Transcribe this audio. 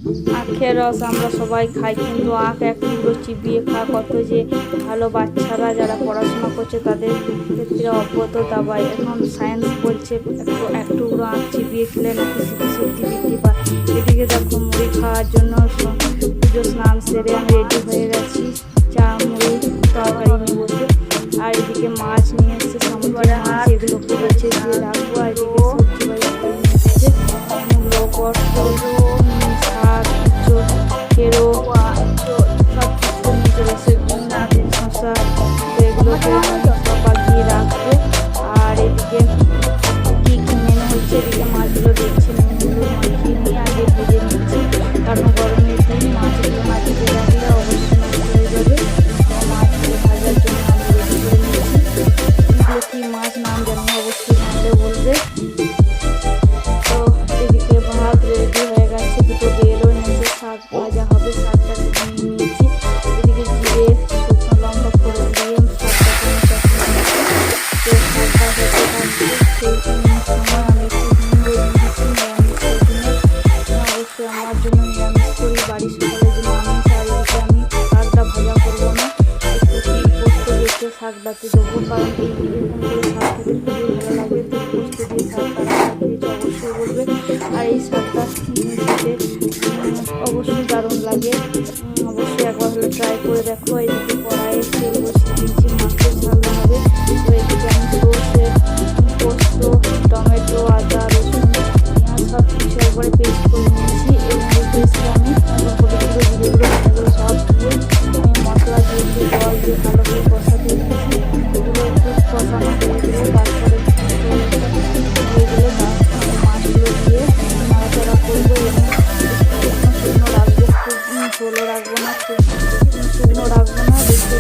আখের রস আমরা সবাই খাই, কিন্তু আখ এক টুকরো চিবিয়ে খাওয়া কত যে ভালো। বাচ্চারা যারা পড়াশোনা করছে তাদের ক্ষেত্রে অব্যত দাবাই। এখন সায়েন্স বলছে এক টুকরো আখ চিবিয়ে খেলে নাকি স্মৃতিশক্তি বৃদ্ধি পায়। এদিকে দেখো মুড়ি খাওয়ার জন্য পুজো স্নান সেরে আমি রেডি হয়ে গেছি, চা মুড়ি তরকারি নিয়ে বসে। আর এদিকে মাছ নিয়ে এসছে, সমুদ্রের মাছ, এগুলোকে বেছে দিয়ে রাখবো। আর এদিকে সবজি বাজার করে নিয়ে এসেছে মূলো, পটল, শাক, কেরো সব কিছু নিয়ে চলে এসে শসা, এগুলোকে সকাল দিয়ে রাখবো। আর এদিকে কি কি মেনু হচ্ছে, এদিকে মাছগুলো দেখছি মাখিয়ে নিয়ে আগে ভেজে নিচ্ছি, কারণ গরমের দিন মাছগুলো না ভেজে রাখলে অবশ্যই নষ্ট হয়ে যাবে। মাছগুলো ভাজার জন্য আমি রেডি করে নিচ্ছি। এগুলো কি মাছ নাম জানি, অবশ্যই জানলে বলবে। তো এদিকে ভাত রেডি হয়ে গেছে, দুটো বেরো নিচে শাক ভাজা হবে, শাকটা নিয়ে নিয়েছি। এদিকে জিরে শুকনো লঙ্কা করে দিয়ে শাকটাকে শাকটা হতে থাকবে। সেই সময় আমি একটু দিচ্ছি নিরামিষের দিনে, অবশ্যই আমার জন্য নিরামিষ করি, বাড়ির সকলের জন্য আমিষ। আর এদিকে আমি শাকটা ভাজা করবো না, একটু তিল পোস্ত দিয়ে শাকটাতে দেবো, কারণ এরকম করে শাক খেতে খুবই ভালো লাগে। তিল পোস্ত দিয়ে শাক খেয়েছি অবশ্যই বলবে। আর এই শাকটা খেতে অবশ্যই দারুণ লাগে, অবশ্যই একবার হলে ট্রাই করে দেখো। এদিকে কড়াইয়ে তেল বসিয়ে দিচ্ছি, মাছের ঝাল হবে। তো এদিকে আমি সর্ষে, পোস্ত, টমেটো, আদা, রসুন, পেঁয়াজ সব কিছু একবারে পেস্ট করে নিয়েছি। এবং এই পেস্টে আমি ফটোগুলো, ভিডিওগুলো, এগুলো সব দিয়ে আমি মশলা দিয়ে জল দিয়ে ভালো করে কষাতে দিয়েছি। এগুলো একটু কষানো হয়ে গেলে তারপরে হয়ে গেলে মাছগুলো দিয়ে নাড়াচাড়া করবো। এবং শুকনো রাখবো, খুব ঝোলও রাখবো না, খুব শুকনো রাখবো না, দেখতে